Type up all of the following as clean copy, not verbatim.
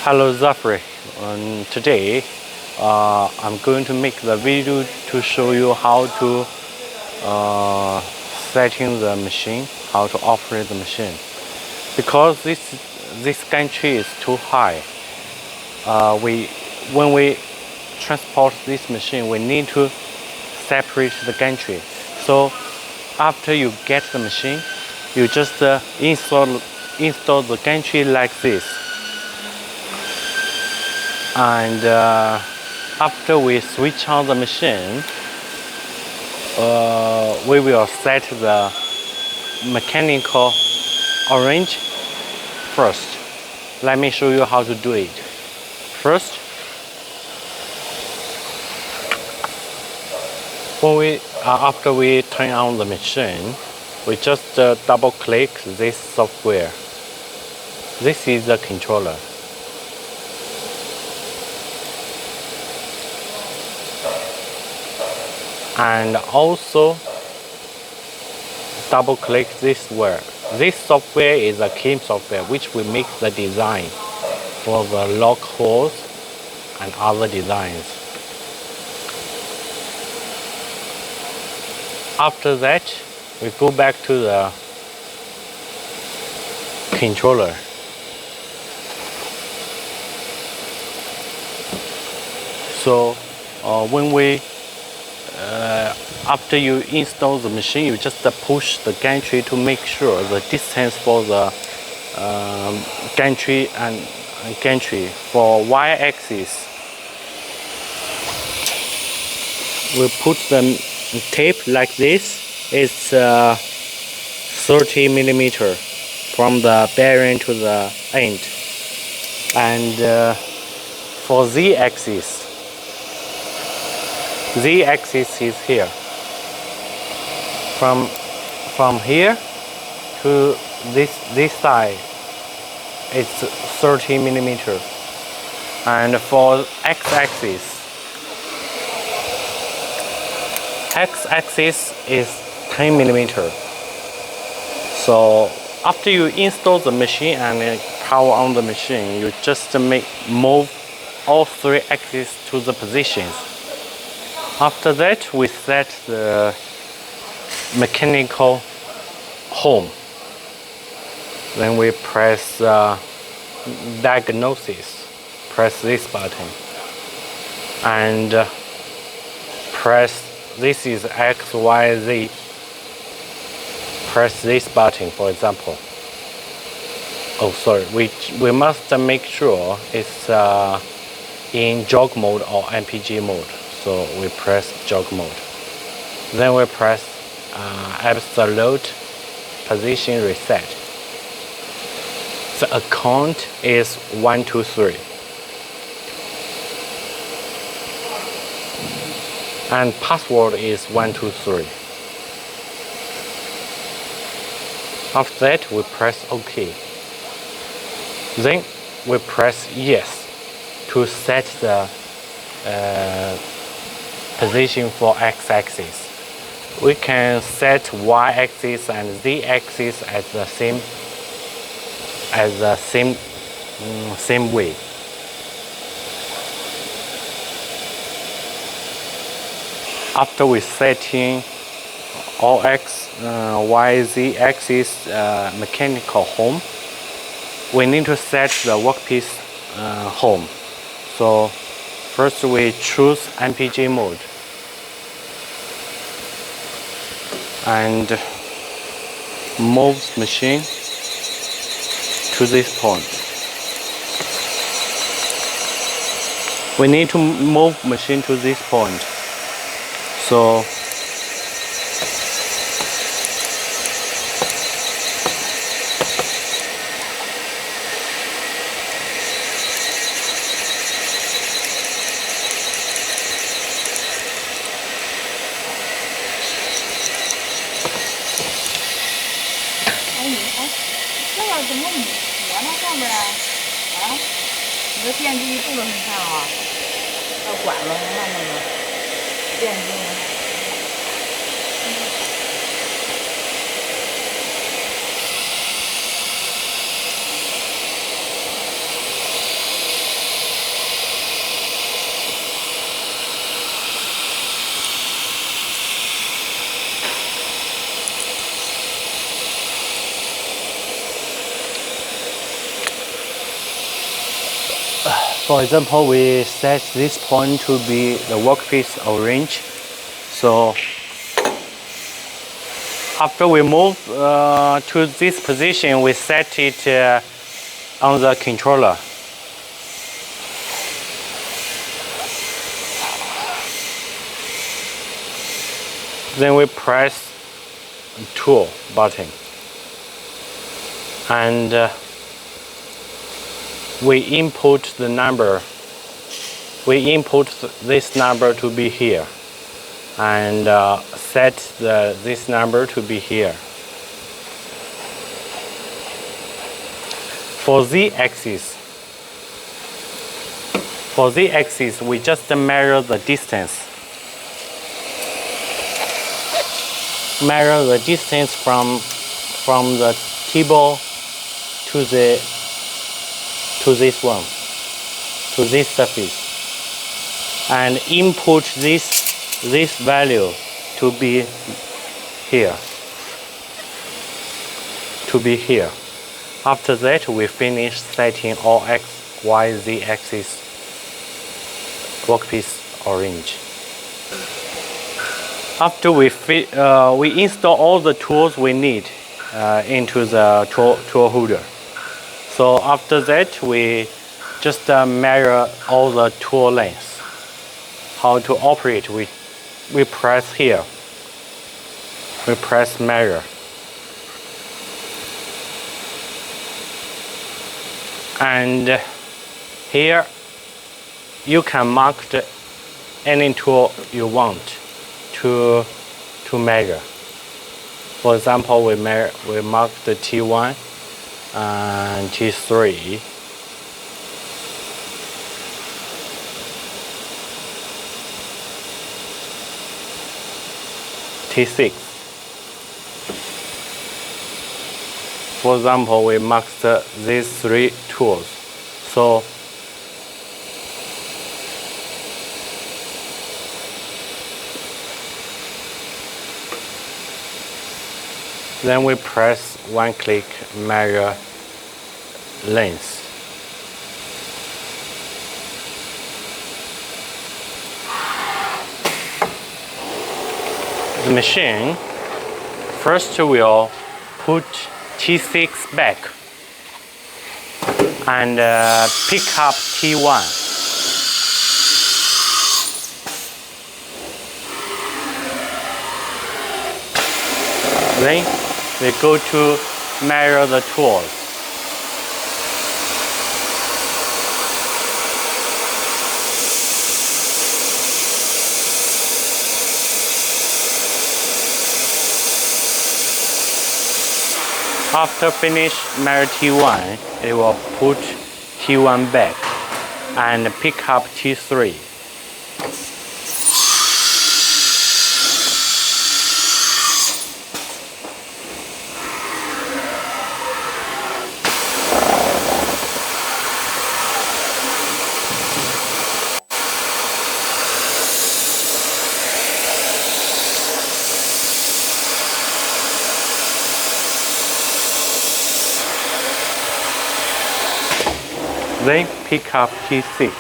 Hello Zafri. Today I'm going to make the video to show you how to setting the machine, how to operate the machine. Because this gantry is too high. When we transport this machine, we need to separate the gantry. So after you get the machine, you just install the gantry like this. And after we switch on the machine, we will set the mechanical orange first. Let me show you how to do it. First, after we turn on the machine, we just double click this software. This is the controller. And also double click this software. This software is a CAM software which will make the design for the lock holes and other designs. After that, we go back to the controller. So after you install the machine, you just push the gantry to make sure the distance for the gantry and gantry. For y-axis, we put the tape like this. It's 30 millimeter from the bearing to the end. And for z-axis is here. From here to this side, it's 30 millimeter. And for x-axis is 10 millimeter. So after you install the machine and power on the machine, you just move all three axes to the positions. After that, we set the mechanical home. Then we press diagnosis. Press this button. And press, this is X, Y, Z. Press this button, for example. Oh, sorry, we must make sure it's in jog mode or MPG mode. So we press jog mode. Then we press absolute position reset. The account is 123. And password is 123. After that, we press OK. Then we press yes to set the position for x-axis. We can set y-axis and z-axis as the same way. After we setting all x, y, z axis mechanical home, we need to set the workpiece home. So first we choose MPG mode and move the machine to this point. We need to move the machine to this point. So这要怎么磨呢？上面啊，你的电机不能看啊，要管了，你看那个电机呢。For example, we set this point to be the workpiece orange. So after we move to this position, we set it on the controller. Then we press tool button and we input the number. We input this number to be here and set this number to be here. For z-axis, we just measure the distance. Measure the distance from the table to this surface, and input this value to be here. After that, we finish setting all x, y, z axis workpiece orange. After we install all the tools we need into the tool holder. So after that, we just measure all the tool lengths. How to operate? We press here. We press measure. And here you can mark any tool you want to measure. For example, we mark the T1 and T3. T6. For example, we mark these three tools. So then we press one click, measure length. The machine first will put T6 back and pick up T1. Then we go to measure the tools. After finish measure T1, it will put T1 back and pick up T3. Then pick up T6.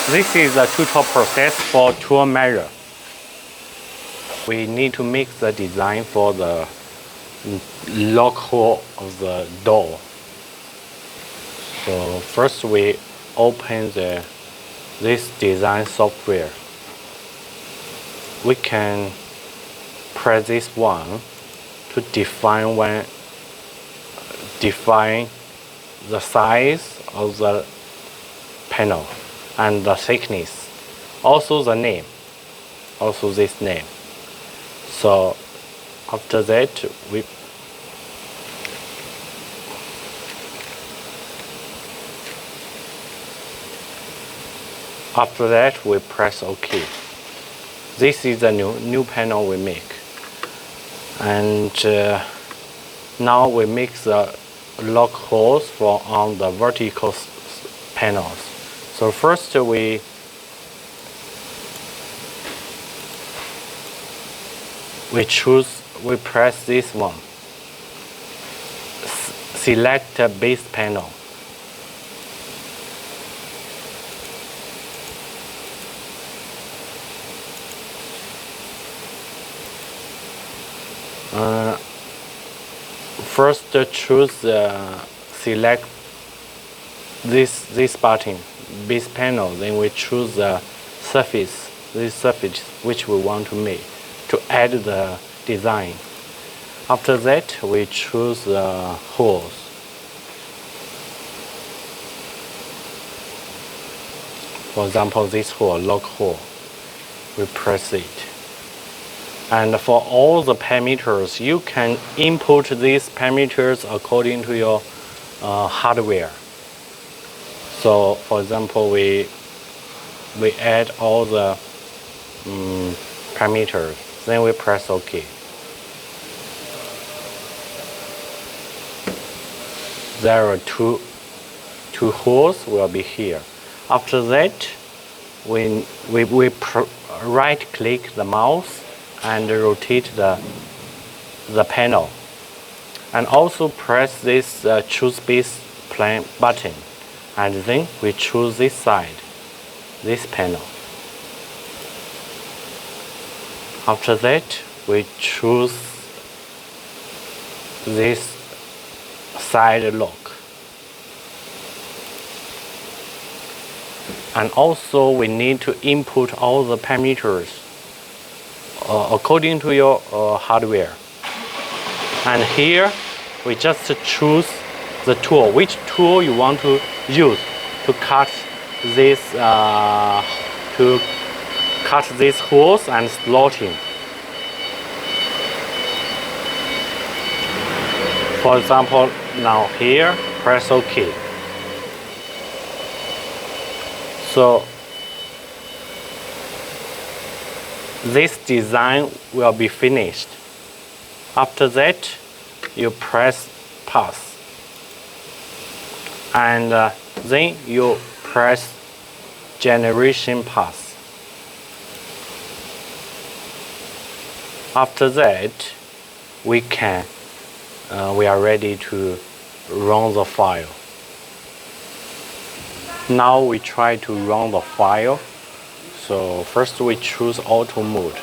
This is the tutorial process for tool measure. We need to make the design for the lock hole of the door. So first we open this design software. We can press this one to define the size of the panel and the thickness, also the name, also this name. So after that we press OK. This is the new panel we make. And now we make the lock holes for on the vertical panels. So first we press this one. Select base panel. First choose select this button, base panel. Then we choose the surface, this surface which we want to make to add the design. After that, we choose the holes. For example, this hole, lock hole, we press it. And for all the parameters, you can input these parameters according to your hardware. So, for example, we add all the parameters, then we press OK. There are two holes will be here. After that, we right-click the mouse and rotate the panel, and also press this choose base plan button, and then we choose this side, this panel. After that, we choose this side lock, and also we need to input all the parameters according to your hardware. And here we just choose the tool, which tool you want to use to cut this these holes and slotting. For example, now here press OK. So this design will be finished. After that, you press pass, and then you press generation pass. After that, we are ready to run the file. Now we try to run the file. So first we choose auto mode.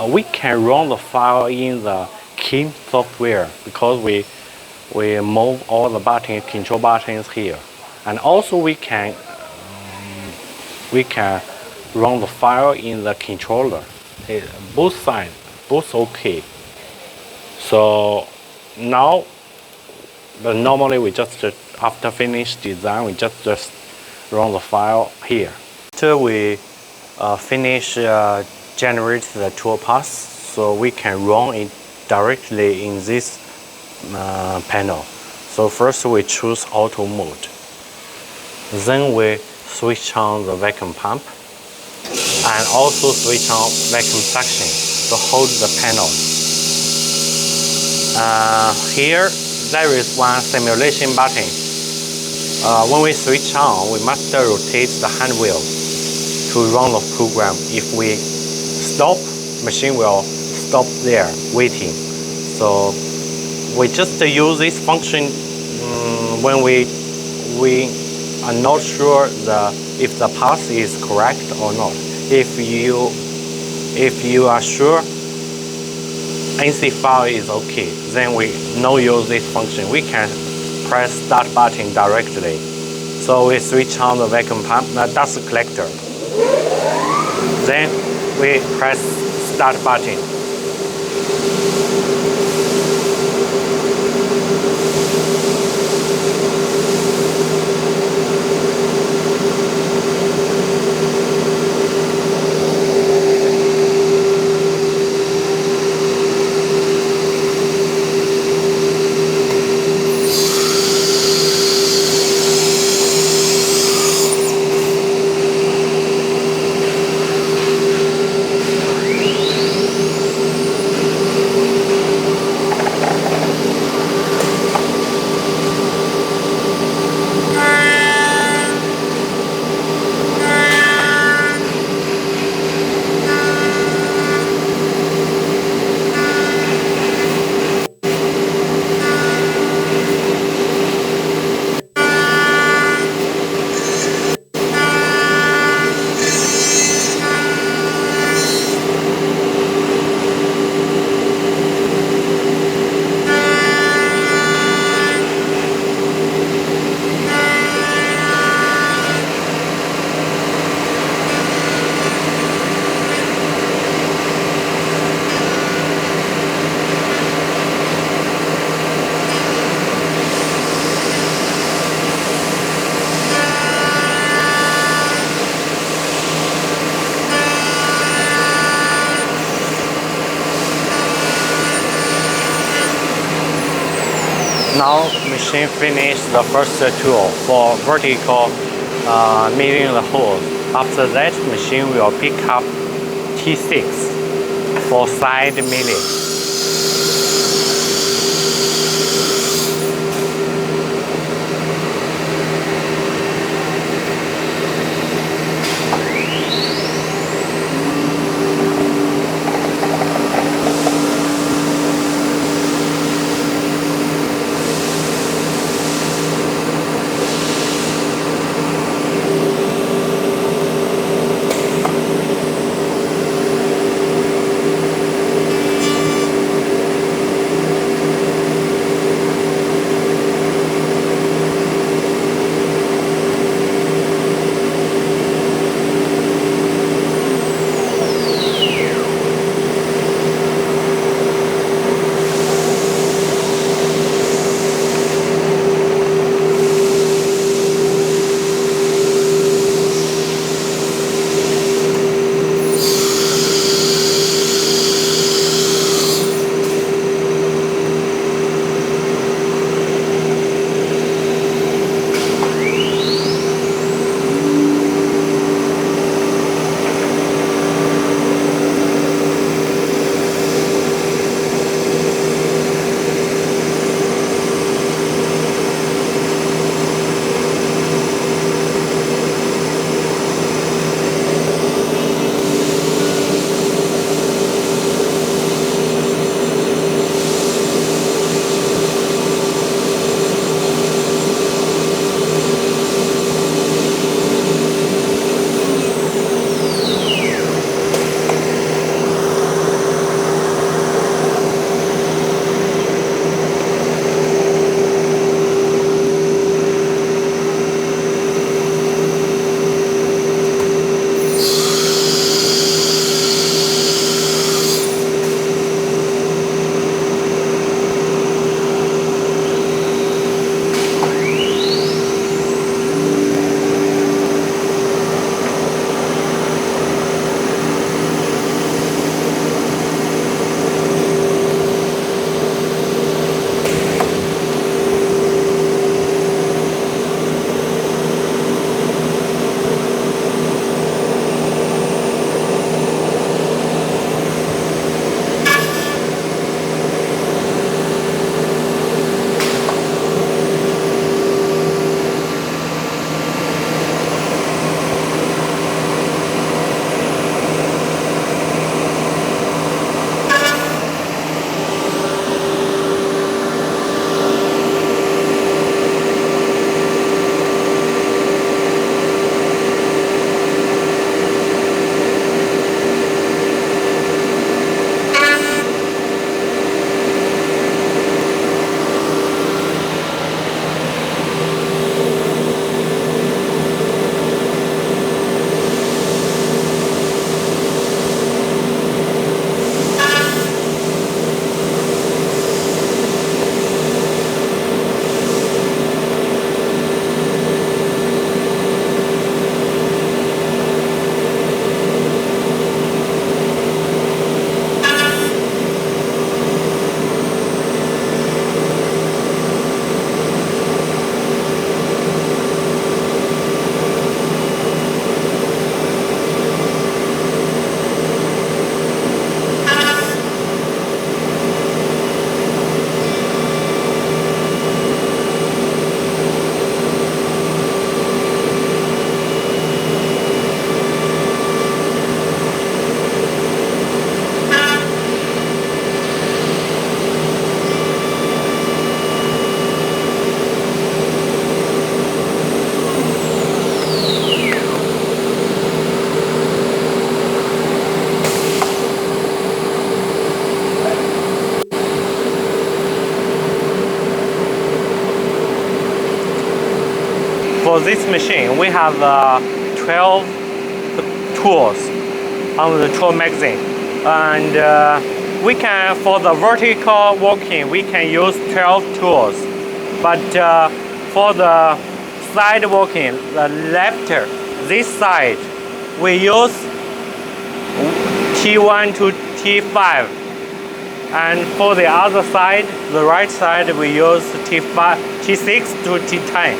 We can run the file in the Kim software because we move all the buttons, control buttons here, and also we can run the file in the controller. Both sides, both okay. So now, but normally we just after finish design, we just run the file here. After we finish generate the toolpath, so we can run it directly in this panel. So first we choose auto mode. Then we switch on the vacuum pump and also switch on vacuum suction to hold the panel. Here there is one simulation button. When we switch on, we must rotate the hand wheel to run the program. If we stop, machine will stop there waiting. So we just use this function when we are not sure if the path is correct or not. If you are sure NC file is okay, then we no use this function. We can press start button directly. So we switch on the vacuum pump, the dust collector. Then we press start button. now machine finished the first tool for vertical milling the holes. After that, machine will pick up T6 for side milling. For this machine, we have 12 tools on the tool magazine, and we can, for the vertical working, we can use 12 tools, but for the side working, the left, this side, we use T1 to T5 And for the other side, the right side, we use T5, T6 to T10.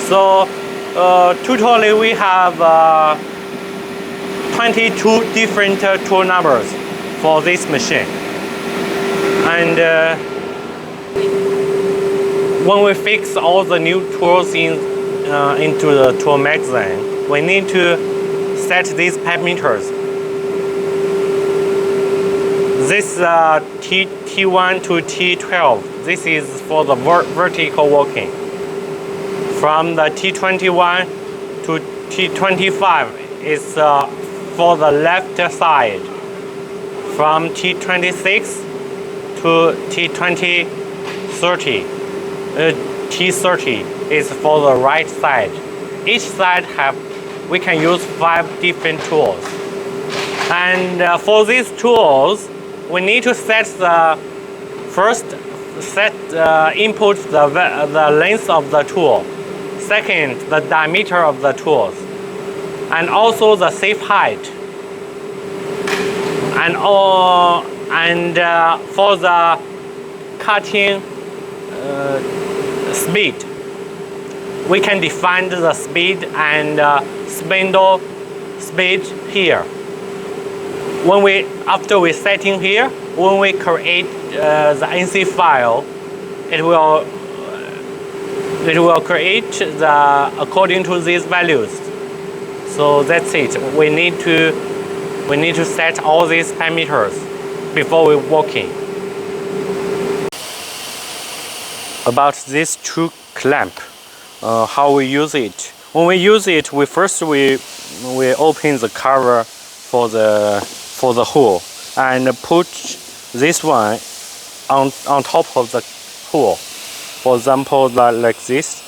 So totally we have 22 different tool numbers for this machine. And when we fix all the new tools into the tool magazine, we need to set these parameters. This T1 to T12, this is for the vertical working. From the T21 to T25 is for the left side. From T26 to T30, T30 is for the right side. Each side we can use 5 different tools. And for these tools, we need to input the length of the tool. Second, the diameter of the tools, and also the safe height. And for the cutting speed, we can define the speed and spindle speed here. After we setting here, when we create the NC file, it will create according to these values. So that's it. We need to set all these parameters before we working. About this tool clamp, how we use it. When we use it, we open the cover for the hole and put this one on top of the hole. For example, like this.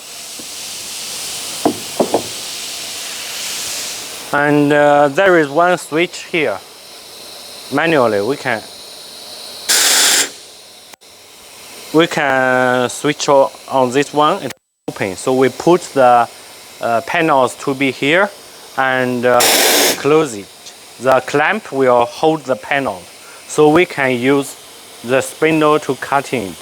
And there is one switch here. Manually, we can switch on this one and open. So we put the panels to be here and close it. The clamp will hold the panel, so we can use the spindle to cut it.